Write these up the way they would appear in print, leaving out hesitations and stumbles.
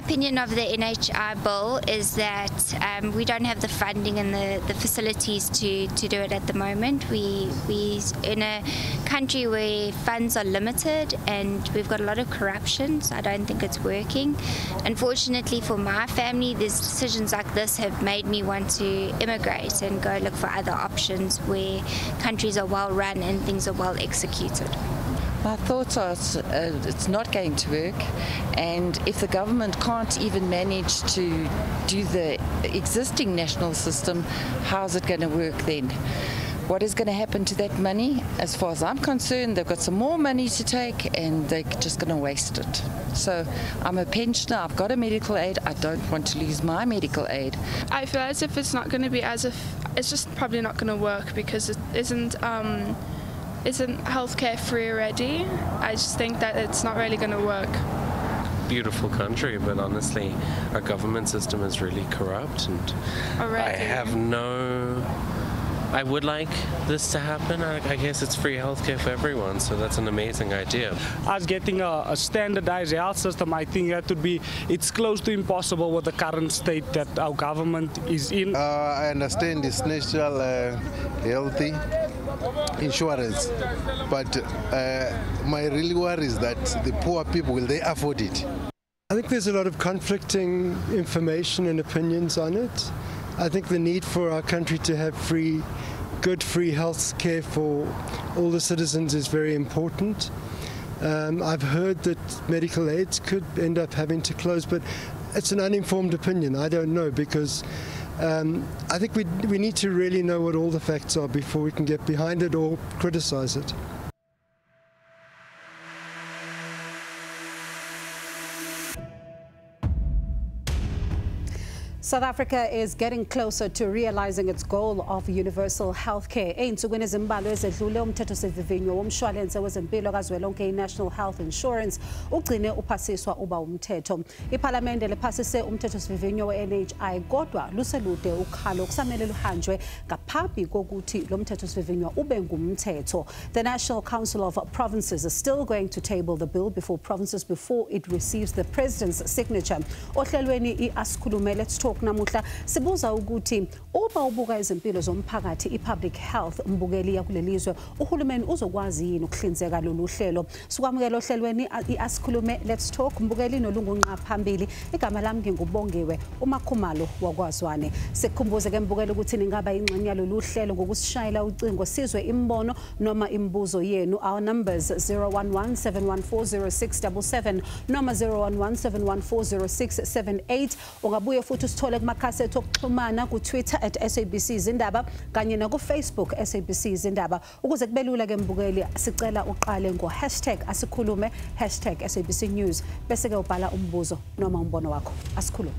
opinion of the NHI bill is that we don't have the funding and the facilities to do it at the moment. We're in a country where funds are limited and we've got a lot of corruption, so I don't think it's working. Unfortunately for my family, these decisions like this have made me want to immigrate and go look for other options where countries are well run and things are well executed. My thoughts are it's not going to work, and if the government can't even manage to do the existing national system, how's it going to work then? What is going to happen to that money? As far as I'm concerned, they've got some more money to take and they're just going to waste it. So I'm a pensioner, I've got a medical aid, I don't want to lose my medical aid. I feel as if it's not going to be as if, it's just probably not going to work because it isn't healthcare free already. I just think that it's not really going to work. Beautiful country, but honestly our government system is really corrupt, and I would like this to happen. I guess it's free healthcare for everyone, so that's an amazing idea. Us getting a standardized health system, I think that would be, it's close to impossible with the current state that our government is in. I understand it's national healthy insurance, but my real worry is that the poor people, will they afford it? I think there's a lot of conflicting information and opinions on it. I think the need for our country to have good free health care for all the citizens is very important. I've heard that medical aids could end up having to close, but it's an uninformed opinion. I don't know, because I think we need to really know what all the facts are before we can get behind it or criticize it. South Africa is getting closer to realizing its goal of universal health care. Ey'nsukwini ezimbalwa ezedlule umthethosivivinyo womshwalense wezempilo kazwelonke i-National Health Insurance ugcine uphasiswa uba umthetho. Iphalamende liphasise umthethosivivinyo we-NHI kodwa luselude ukhalo kusamele luhanjwe ngaphambi kokuthi lo mthethosivivinyo ube ngumthetho. The National Council of Provinces is still going to table the bill before it receives the President's signature. Ohlelweni i-Asikhulume, let's talk namuhla sibuza ukuthi uba ubuka izimpilo zomphakathi i-public health mbukeli yakulelizwe uhulumeni uzokwazi yini ukuhlinzeka lolu hlelo. Sikwamukela ohlelweni i-Asikhulume let's talk mbukeli nolungunqa phambili. Igama lami ngingubongiwe uMakhumalo waKwaZwane. Sikukhumbuze ke mbukeli ukuthi ningaba ingxenye yalolu hlelo ngokusishayela ucingo sizwe imbono noma imibuzo yenu. Our numbers 011-714-0677 noma 011-714-0678. Ungabuye futhi usithole kumakhasi ethu okuxhumana ku Twitter @SABC Izindaba kanye na ku Facebook SABC Izindaba. Ukuze kubelula ke mbukeli sicela uqale ngo#Asikhulume #SABC News bese ke ubhala umbuzo noma umbono wakho. Asikhulume.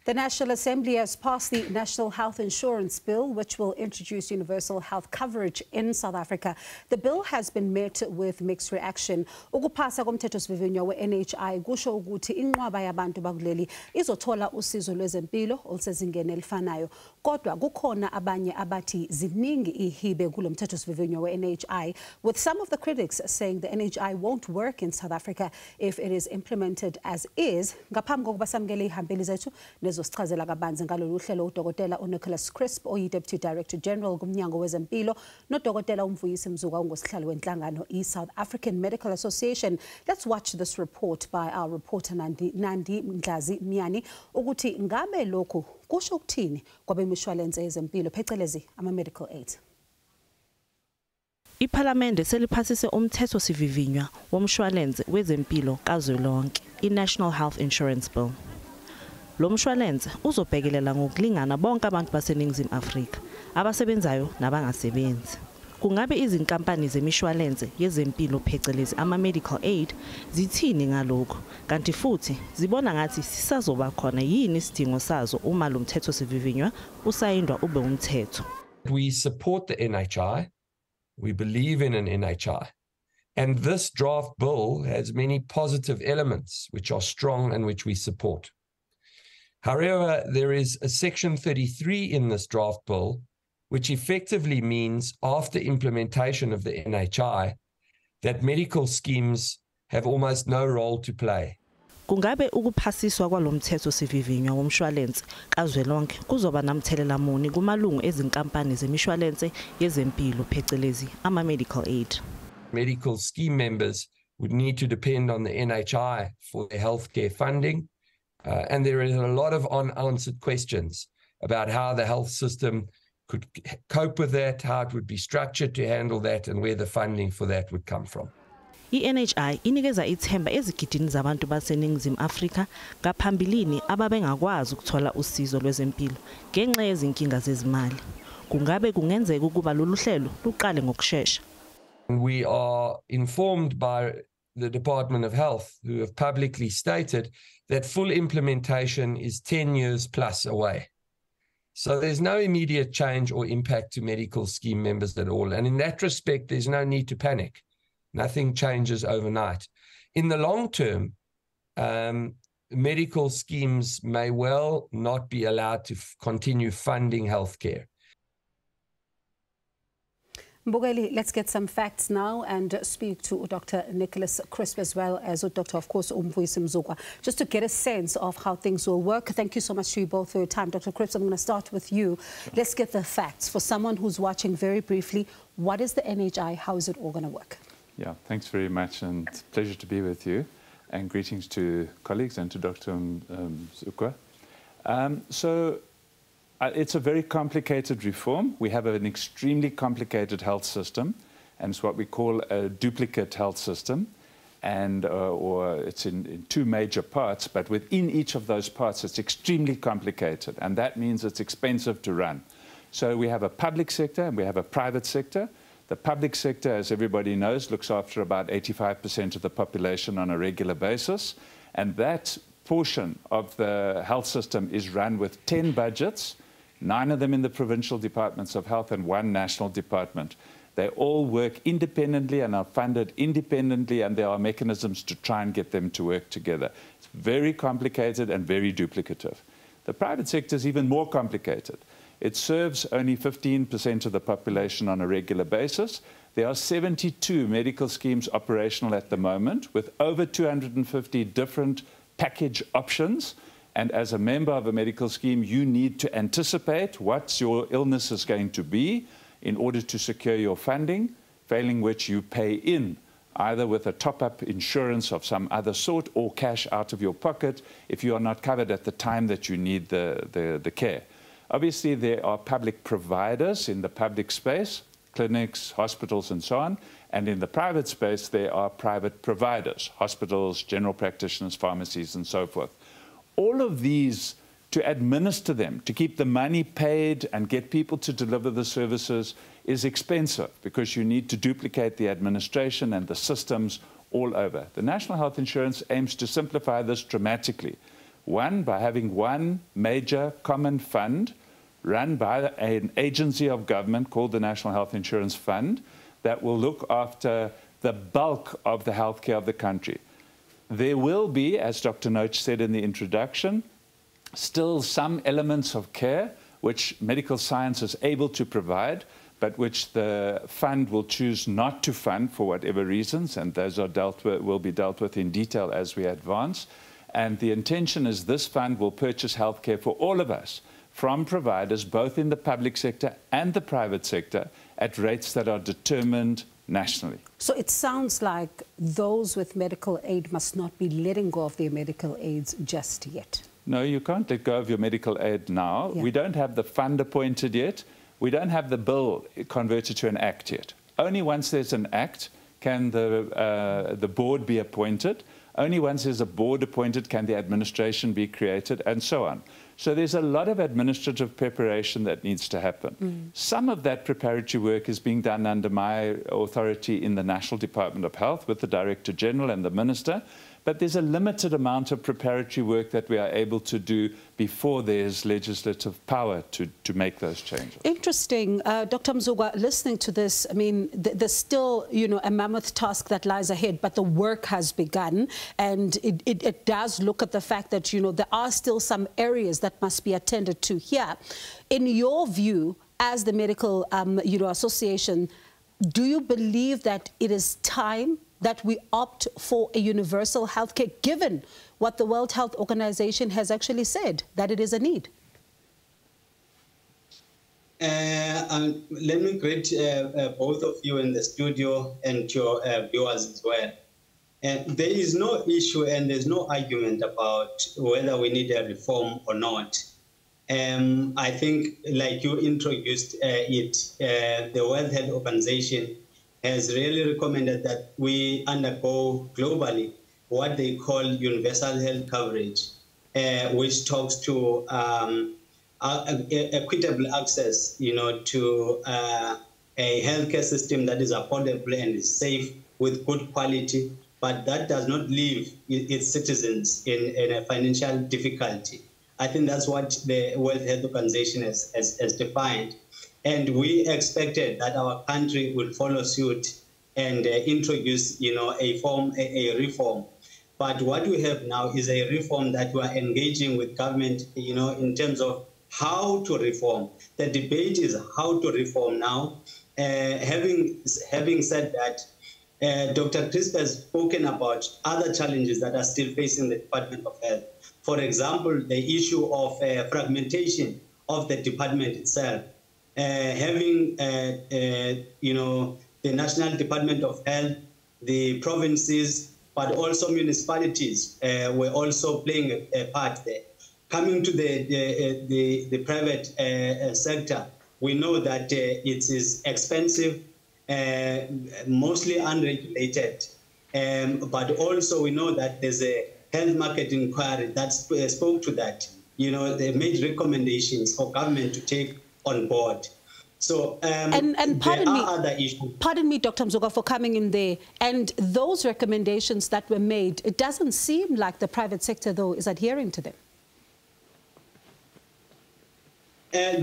The National Assembly has passed the National Health Insurance Bill, which will introduce universal health coverage in South Africa. The bill has been met with mixed reaction. Ukuphasa komthethosivivinyo we-NHI kusho ukuthi inqwaba yabantu bakuleli izothola usizo lwezempilo olusezingeni elifanayo. Kodwa kukhona abanye abathi ziningi ihibe kulo mthethosivivinyo we-NHI, with some of the critics saying the NHI won't work in South Africa if it is implemented as is. Ngaphambi kokuba samukele ihambeli zethu nezosichazela kabanzi ngalolu hlelo uDokotela uNicholas Crisp oyi-Deputy Director General kumnyango wezempilo noDokotela uMvuyisi Mzuka ongosihlalo wenhlangano i-South African Medical Association. Let's watch this report by our reporter Nandi Mdlazi Miyani ukuthi ngabe lokhu kusho ukuthini kwabemishwalense yezempilo phecelezi ama-medical aid. Iphalamende seliphasise umthethosivivinywa womshwalense wezempilo kazwelonke i-National Health Insurance Bill. Lo mshwalense uzobhekelela ngokulingana bonke abantu baseNingizimu Afrika abasebenzayo nabangasebenzi. Kungabe izinkampani zemishwalense yezempilo phecelezi ama-medical aid zithini ngalokho, kanti futhi zibona ngathi sisazoba khona yini isidingo sazo uma lo mthethosivivinywa usayindwa ube umthetho. We support the NHI. We believe in an NHI. And this draft bill has many positive elements which are strong and which we support. However, there is a Section 33 in this draft bill, which effectively means after implementation of the NHI, that medical schemes have almost no role to play. Kungabe ukuphasiswa kwalomthetho sivivinywa womshwalense kazwelonke kuzoba namthelela muni kumalungu ezinkampani zemishwalense yezempilo phecelezi ama-medical aid. Medical scheme members would need to depend on the NHI for their healthcare funding. And there is a lot of unanswered questions about how the health system could cope with that, how it would be structured to handle that, and where the funding for that would come from. I-NHI inikeza ithemba ezigidini zabantu baseNingizimu Afrika ngaphambilini ababengakwazi ukuthola usizo lwezempilo ngenxa yezinkinga zezimali. Kungabe kungenzeka ukuba lolu hlelo luqale ngokusheshsha? We are informed by the Department of Health, who have publicly stated that full implementation is 10 years plus away. So there's no immediate change or impact to medical scheme members at all. And in that respect, there's no need to panic. Nothing changes overnight. In the long term, medical schemes may well not be allowed to continue funding healthcare. Mbogeli, let's get some facts now and speak to Dr. Nicholas Crisp as well as Dr. of course Umvuyisi Mzukwa, just to get a sense of how things will work. Thank you so much to you both for your time. Dr. Crisp, I'm going to start with you. Let's get the facts. For someone who's watching very briefly, what is the NHI? How is it all going to work? Yeah, thanks very much, and it's a pleasure to be with you. And greetings to colleagues and to Dr. Mzukwa. It's a very complicated reform. We have an extremely complicated health system, and it's what we call a duplicate health system, and or it's in two major parts, but within each of those parts it's extremely complicated, and that means it's expensive to run. So we have a public sector and we have a private sector. The public sector, as everybody knows, looks after about 85% of the population on a regular basis, and that portion of the health system is run with 10 budgets, 9 of them in the provincial departments of health and 1 national department. They all work independently and are funded independently, and there are mechanisms to try and get them to work together. It's very complicated and very duplicative. The private sector is even more complicated. It serves only 15% of the population on a regular basis. There are 72 medical schemes operational at the moment with over 250 different package options. And as a member of a medical scheme, you need to anticipate what your illness is going to be in order to secure your funding, failing which you pay in, either with a top-up insurance of some other sort or cash out of your pocket if you are not covered at the time that you need the care. Obviously, there are public providers in the public space, clinics, hospitals, and so on. And in the private space, there are private providers, hospitals, general practitioners, pharmacies, and so forth. All of these, to administer them, to keep the money paid and get people to deliver the services is expensive because you need to duplicate the administration and the systems all over. The National Health Insurance aims to simplify this dramatically. One, by having one major common fund run by an agency of government called the National Health Insurance Fund that will look after the bulk of the healthcare of the country. There will be, as Dr. Noach said in the introduction, still some elements of care which medical science is able to provide, but which the fund will choose not to fund for whatever reasons, and those are will be dealt with in detail as we advance. And the intention is this fund will purchase healthcare for all of us from providers, both in the public sector and the private sector, at rates that are determined nationally. So it sounds like those with medical aid must not be letting go of their medical aids just yet. No, you can't let go of your medical aid now. Yeah. We don't have the fund appointed yet. We don't have the bill converted to an act yet. Only once there's an act can the board be appointed. Only once there's a board appointed can the administration be created, and so on. So there's a lot of administrative preparation that needs to happen. Some of that preparatory work is being done under my authority in the National Department of Health with the Director General and the Minister, but there's a limited amount of preparatory work that we are able to do before there's legislative power to make those changes. Interesting. Dr. Mzugwa, listening to this, I mean, there's still, you know, a mammoth task that lies ahead, but the work has begun, and it does look at the fact that, you know, there are still some areas that must be attended to here. In your view, as the Medical you know, Association, do you believe that it is time that we opt for a universal healthcare, given what the World Health Organization has actually said, that it is a need? Let me greet both of you in the studio and your viewers as well. There is no issue and there's no argument about whether we need a reform or not. I think, like you introduced the World Health Organization has really recommended that we undergo globally what they call universal health coverage, which talks to equitable access, you know, to a healthcare system that is affordable and is safe with good quality, but that does not leave its citizens in a financial difficulty. I think that's what the World Health Organization has defined. And we expected that our country would follow suit and introduce, you know, a reform. But what we have now is a reform that we are engaging with government, you know, in terms of how to reform. The debate is how to reform now. Having said that, Dr. Crisp has spoken about other challenges that are still facing the Department of Health. For example, the issue of fragmentation of the department itself. Having, you know, the National Department of Health, the provinces, but also municipalities were also playing a part there. Coming to the private sector, we know that it is expensive, mostly unregulated, but also we know that there's a health market inquiry that spoke to that. You know, they made recommendations for government to take on board. So and pardon there me, are other issues. Pardon me, Dr. Mzugwa, for coming in there. And those recommendations that were made, it doesn't seem like the private sector, though, is adhering to them.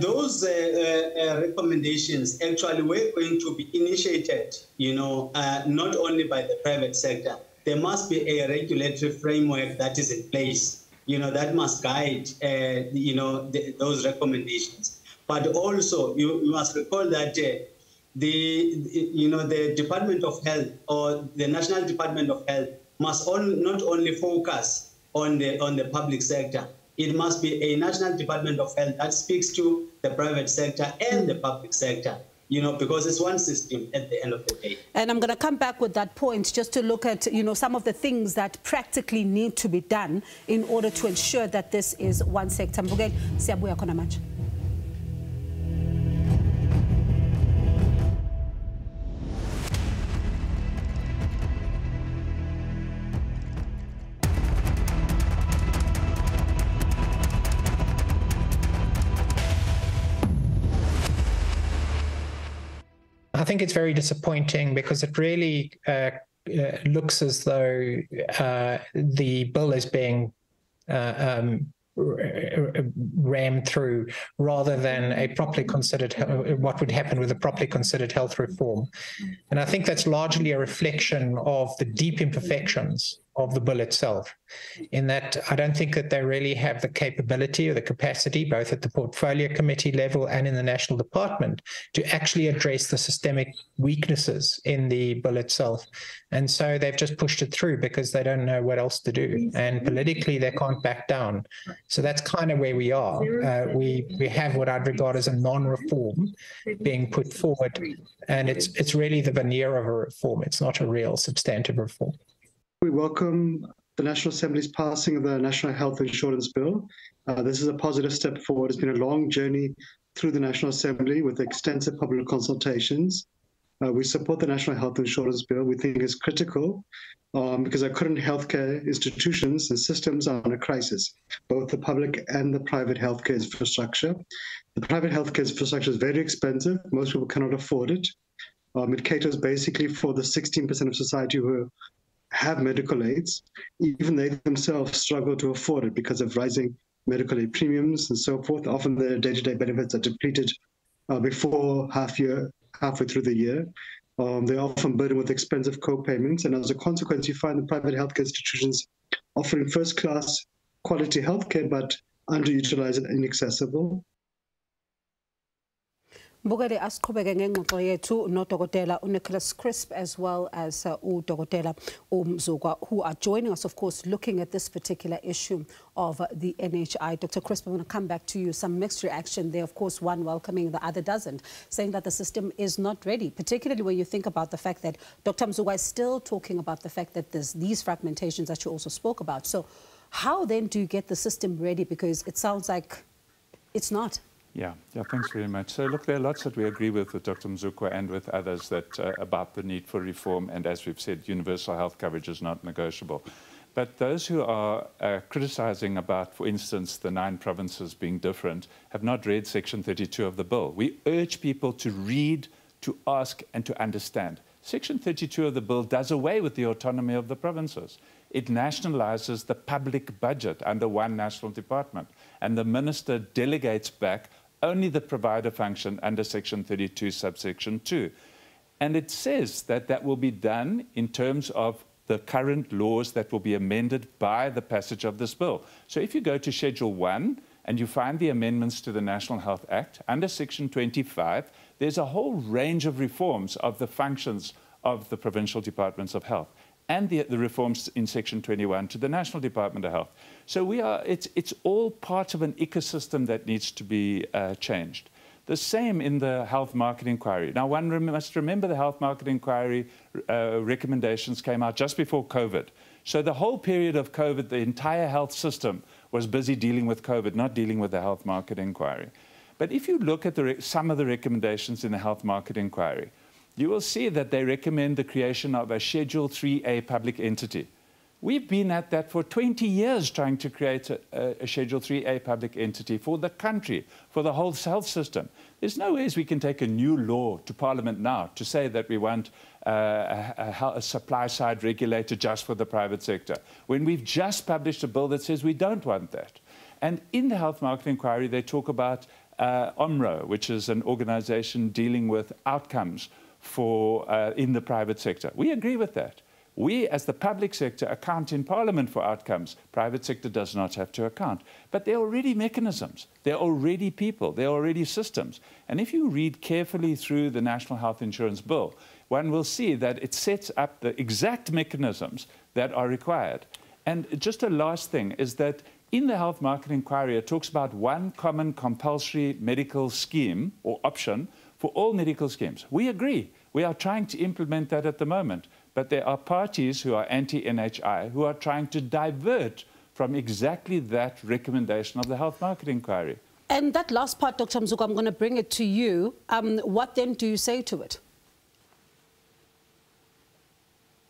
Those recommendations actually were going to be initiated, you know, not only by the private sector. There must be a regulatory framework that is in place, you know, that must guide, you know, those recommendations. But also, you must recall that you know, the Department of Health or the National Department of Health must not only focus on the public sector. It must be a National Department of Health that speaks to the private sector and the public sector, you know, because it's one system at the end of the day. And I'm going to come back with that point just to look at, you know, some of the things that practically need to be done in order to ensure that this is one sector. Mbugeli, siyabuya khona manje. I think it's very disappointing because it really looks as though the bill is being rammed through rather than a properly considered, what would happen with a properly considered health reform. And I think that's largely a reflection of the deep imperfections of the bill itself, in that I don't think that they really have the capability or the capacity, both at the portfolio committee level and in the national department, to actually address the systemic weaknesses in the bill itself. And so they've just pushed it through because they don't know what else to do. And politically, they can't back down. So that's kind of where we are. We have what I'd regard as a non-reform being put forward. And it's really the veneer of a reform. It's not a real substantive reform. We welcome the National Assembly's passing of the National Health Insurance Bill. This is a positive step forward. It's been a long journey through the National Assembly with extensive public consultations. We support the National Health Insurance Bill. We think it's critical because our current healthcare institutions and systems are in a crisis, both the public and the private healthcare infrastructure. The private healthcare infrastructure is very expensive. Most people cannot afford it. It caters basically for the 16% of society who have medical aids, even they themselves struggle to afford it because of rising medical aid premiums and so forth. Often their day-to-day benefits are depleted before halfway through the year. They're often burdened with expensive co-payments, and as a consequence, you find the private healthcare institutions offering first-class quality healthcare, but underutilized and inaccessible. Mbukeli, asiqhubeke ngengxoxo yethu noDokotela Nicholas Crisp as well as uDokotela Mzukwa, who are joining us, of course, looking at this particular issue of the NHI. Dr. Crisp, I want to come back to you. Some mixed reaction there, of course, one welcoming, the other doesn't, saying that the system is not ready, particularly when you think about the fact that Dr. Mzukwa is still talking about the fact that there's these fragmentations that you also spoke about. So how then do you get the system ready? Because it sounds like it's not. Yeah, thanks very much. So look, there are lots that we agree with Dr. Mzukwa and with others that about the need for reform, and as we've said, universal health coverage is not negotiable. But those who are criticizing about, for instance, the 9 provinces being different, have not read Section 32 of the bill. We urge people to read, to ask, and to understand. Section 32 of the bill does away with the autonomy of the provinces. It nationalizes the public budget under one national department, and the minister delegates back only the provider function under Section 32, subsection 2. And it says that that will be done in terms of the current laws that will be amended by the passage of this bill. So if you go to Schedule 1 and you find the amendments to the National Health Act, under Section 25, there's a whole range of reforms of the functions of the provincial departments of health, and the reforms in Section 21 to the National Department of Health. So it's all part of an ecosystem that needs to be changed. The same in the health market inquiry. Now, one must remember the health market inquiry recommendations came out just before COVID. So the whole period of COVID, the entire health system was busy dealing with COVID, not dealing with the health market inquiry. But if you look at some of the recommendations in the health market inquiry, you will see that they recommend the creation of a Schedule 3A public entity. We've been at that for 20 years trying to create a Schedule 3A public entity for the country, for the whole health system. There's no ways we can take a new law to Parliament now to say that we want a supply-side regulator just for the private sector, when we've just published a bill that says we don't want that. And in the health market inquiry, they talk about OMRO, which is an organization dealing with outcomes in the private sector. We agree with that. We, as the public sector, account in Parliament for outcomes. Private sector does not have to account. But there are already mechanisms. There are already people. There are already systems. And if you read carefully through the National Health Insurance Bill, one will see that it sets up the exact mechanisms that are required. And just a last thing is that in the health market inquiry, it talks about one common compulsory medical scheme or option for all medical schemes. We agree. We are trying to implement that at the moment. But there are parties who are anti-NHI who are trying to divert from exactly that recommendation of the health market inquiry. And that last part, Dr. Mzukwa, I'm going to bring it to you. What then do you say to it?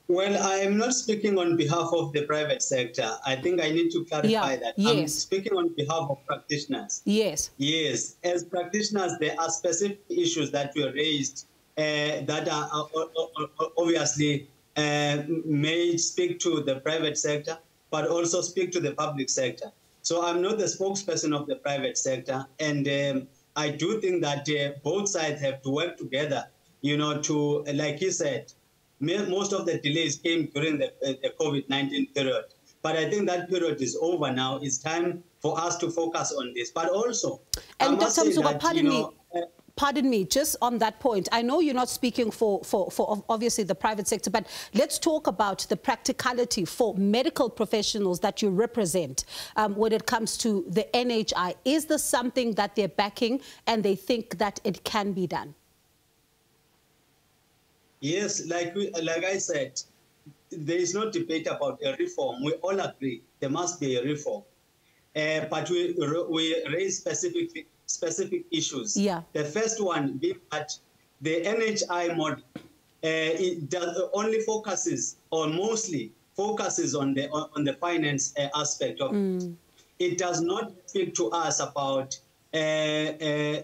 Well, I am not speaking on behalf of the private sector. I think I need to clarify that. Yes. I'm speaking on behalf of practitioners. Yes. Yes. As practitioners, there are specific issues that were raised that are obviously may speak to the private sector, but also speak to the public sector. So I'm not the spokesperson of the private sector, and I do think that both sides have to work together, you know, to, like he said, most of the delays came during the COVID-19 period. But I think that period is over now. It's time for us to focus on this. But also, and Dr. Mzukwa, pardon me, just on that point, I know you're not speaking for obviously the private sector, but let's talk about the practicality for medical professionals that you represent when it comes to the NHI. Is this something that they're backing and they think that it can be done? Yes, like I said, there is no debate about a reform. We all agree there must be a reform. But we raise specific issues. Yeah. The first one being that the NHI model only focuses, or mostly focuses on the finance aspect of it. It does not speak to us about the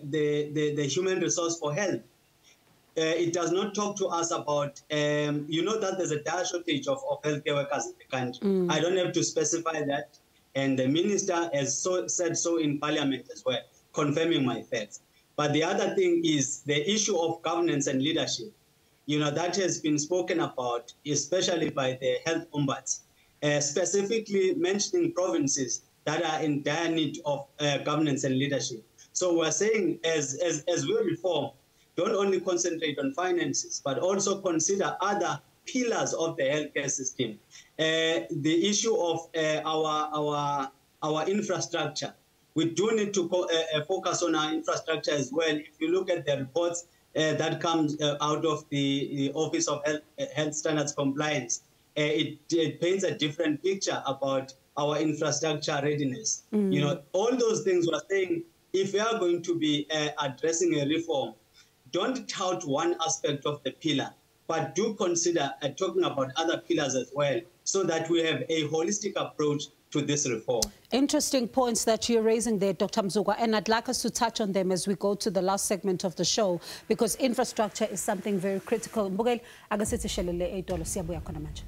human resource for health. it does not talk to us about, you know, that there's a dire shortage of healthcare workers in the country. I don't have to specify that. And the minister has said so in parliament as well, confirming my facts. But the other thing is the issue of governance and leadership. You know, that has been spoken about, especially by the health ombuds, specifically mentioning provinces that are in dire need of governance and leadership. So we're saying as we reform, don't only concentrate on finances, but also consider other pillars of the healthcare system. The issue of our infrastructure. We do need to focus on our infrastructure as well. If you look at the reports that comes out of the Office of Health Standards Compliance, it paints a different picture about our infrastructure readiness. You know, all those things we're saying, if we are going to be addressing a reform, don't tout one aspect of the pillar, but do consider talking about other pillars as well, so that we have a holistic approach to this reform. Interesting points that you're raising there, Dr. Mzukwa, and I'd like us to touch on them as we go to the last segment of the show, because infrastructure is something very critical. Mbukeli, akasithi shelele edolo siyabuya khona manje.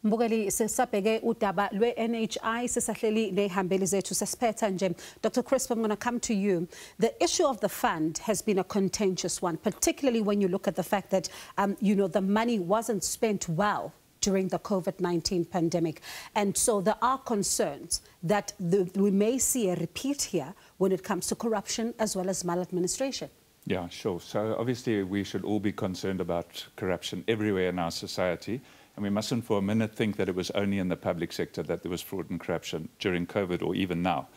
Mbukeli sisabheke udaba lwe-NHI sisahleli nehambeli zethu sesiphetha nje. Dr. Crisp, I'm going to come to you. The issue of the fund has been a contentious one, particularly when you look at the fact that you know, the money wasn't spent well during the COVID-19 pandemic. And so there are concerns that we may see a repeat here when it comes to corruption as well as maladministration. Yeah, sure. So obviously we should all be concerned about corruption everywhere in our society. And we mustn't for a minute think that it was only in the public sector that there was fraud and corruption during COVID or even now.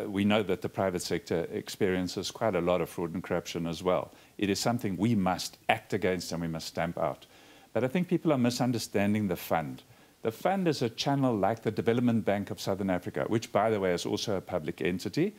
We know that the private sector experiences quite a lot of fraud and corruption as well. It is something we must act against and we must stamp out. But I think people are misunderstanding the fund. The fund is a channel like the Development Bank of Southern Africa, which, by the way, is also a public entity,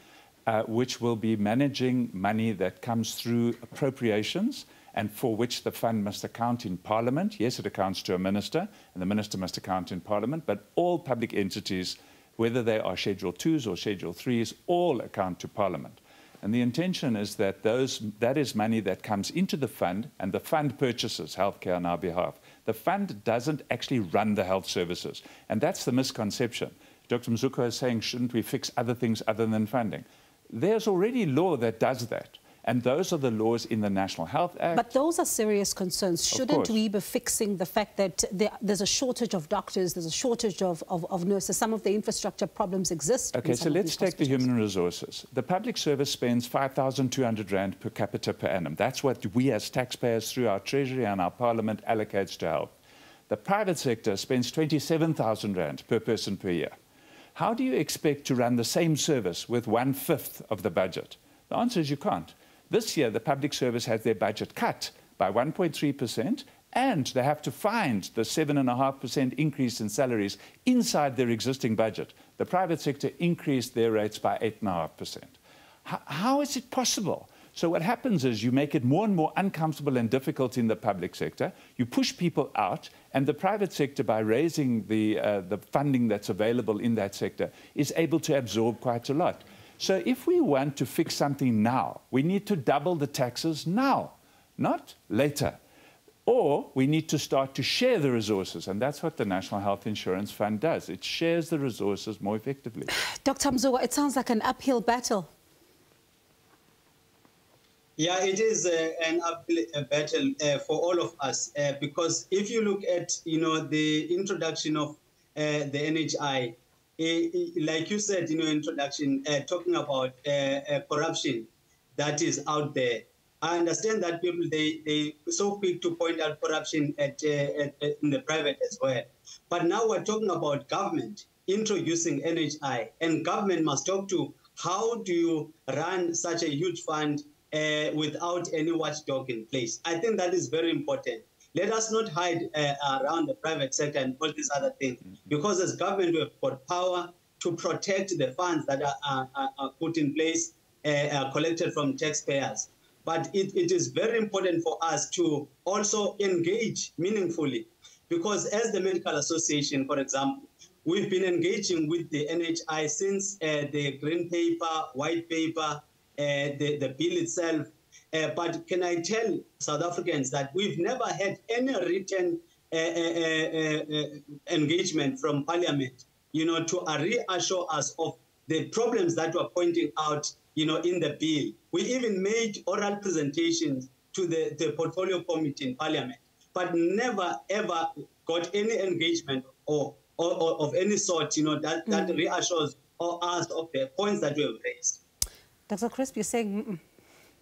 which will be managing money that comes through appropriations and for which the fund must account in Parliament. Yes, it accounts to a minister, and the minister must account in Parliament, but all public entities, whether they are Schedule 2s or Schedule 3s, all account to Parliament. And the intention is that that is money that comes into the fund, and the fund purchases healthcare on our behalf. The fund doesn't actually run the health services, and that's the misconception. Dr. Mzukwa is saying, shouldn't we fix other things other than funding? There's already law that does that. And those are the laws in the National Health Act. But those are serious concerns. Shouldn't we be fixing the fact that there's a shortage of doctors, there's a shortage of nurses, some of the infrastructure problems exist? Okay, so let's take the human resources. The public service spends 5,200 Rand per capita per annum. That's what we as taxpayers through our Treasury and our Parliament allocates to health. The private sector spends 27,000 Rand per person per year. How do you expect to run the same service with 1/5 of the budget? The answer is you can't. This year, the public service has their budget cut by 1.3%, and they have to find the 7.5% increase in salaries inside their existing budget. The private sector increased their rates by 8.5%. How is it possible? So what happens is you make it more and more uncomfortable and difficult in the public sector. You push people out, and the private sector, by raising the funding that's available in that sector, is able to absorb quite a lot. So if we want to fix something now, we need to double the taxes now, not later. Or we need to start to share the resources, and that's what the National Health Insurance Fund does. It shares the resources more effectively. Dr. Mzukwa, it sounds like an uphill battle. Yeah, it is an uphill battle for all of us, because if you look at, you know, the introduction of the NHI, like you said in your introduction, talking about corruption that is out there. I understand that people, they so quick to point out corruption in the private as well. But now we're talking about government introducing NHI, and government must talk to how do you run such a huge fund without any watchdog in place. I think that is very important. Let us not hide around the private sector and all these other things, because as government, we have got power to protect the funds that are put in place, collected from taxpayers. But it is very important for us to also engage meaningfully, because as the Medical Association, for example, we've been engaging with the NHI since the Green Paper, White Paper, the bill itself. But can I tell South Africans that we've never had any written engagement from Parliament, to reassure us of the problems that were pointing out, in the bill. We even made oral presentations to the Portfolio Committee in Parliament, but never ever got any engagement or of any sort, that reassures us of the points that we have raised. Dr. Crisp, you're saying...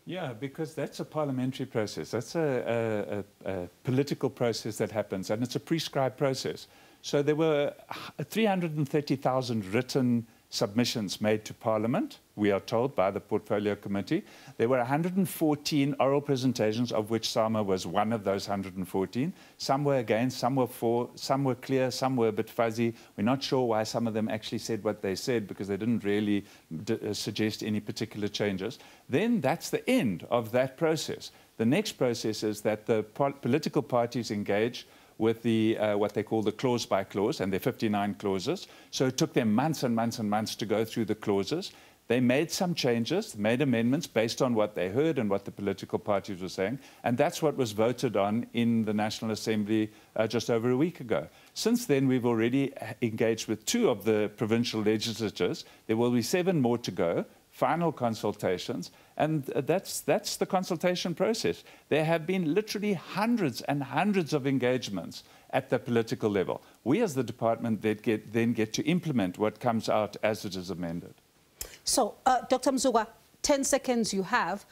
Yeah, because that's a parliamentary process. That's a political process that happens, and it's a prescribed process. So there were 330,000 written submissions made to Parliament, we are told, by the Portfolio Committee. There were 114 oral presentations, of which SAMA was one of those 114. Some were against, some were for, some were clear, some were a bit fuzzy. We're not sure why some of them actually said what they said, because they didn't really suggest any particular changes. Then that's the end of that process. The next process is that the political parties engage with the what they call the clause by clause, and there are 59 clauses. So it took them months and months and months to go through the clauses. They made some changes, made amendments based on what they heard and what the political parties were saying, and that's what was voted on in the National Assembly just over a week ago. Since then, we've already engaged with 2 of the provincial legislatures. There will be 7 more to go, final consultations, and that's the consultation process. There have been literally hundreds and hundreds of engagements at the political level. We as the department then get to implement what comes out as it is amended. So, Dr. Mzugwa, 10 seconds you have,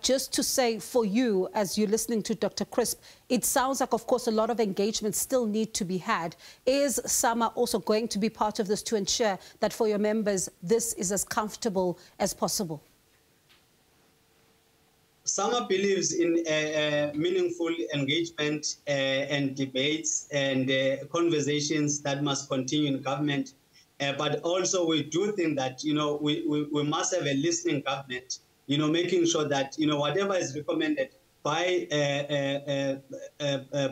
just to say for you, as you're listening to Dr. Crisp, it sounds like, of course, a lot of engagements still need to be had. Is SAMA also going to be part of this to ensure that for your members, this is as comfortable as possible? SAMA believes in meaningful engagement and debates and conversations that must continue in government. But also we do think that, we must have a listening government, making sure that, whatever is recommended by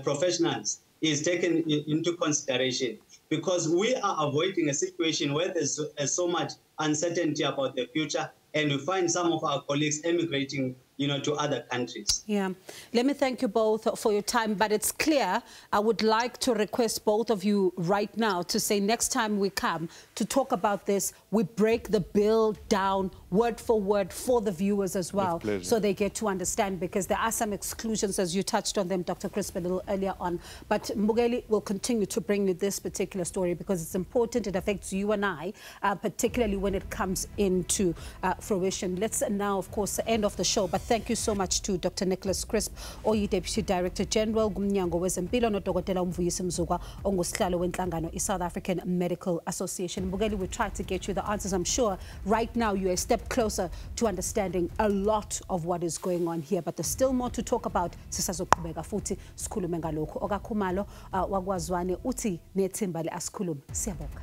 professionals is taken into consideration, because we are avoiding a situation where there's so much uncertainty about the future, and we find some of our colleagues emigrating to other countries. Yeah. Let me thank you both for your time, but it's clear I would like to request both of you right now to say next time we come to talk about this, we break the bill down word for word for the viewers as well, so they get to understand, because there are some exclusions, as you touched on them, Dr. Crisp, a little earlier on. But Mbugeli will continue to bring you this particular story because it's important. It affects you and I, particularly when it comes into fruition. Let's now, of course, end of the show, but thank you so much to Dr. Nicholas Crisp, Deputy Director General, Gumnyango Wezempilo, Dr. Umvuyisi Mzugwa, ongusihlalo wenhlangano South African Medical Association. Mbugeli, we tried to get you the answers. I'm sure right now you're a step closer to understanding a lot of what is going on here, but there's still more to talk about. Sisazoqhubeka futhi sikhulume ngalokho. Okakhumalo wakwazwane uthi nethimba le Asikhulume. Siyabonga.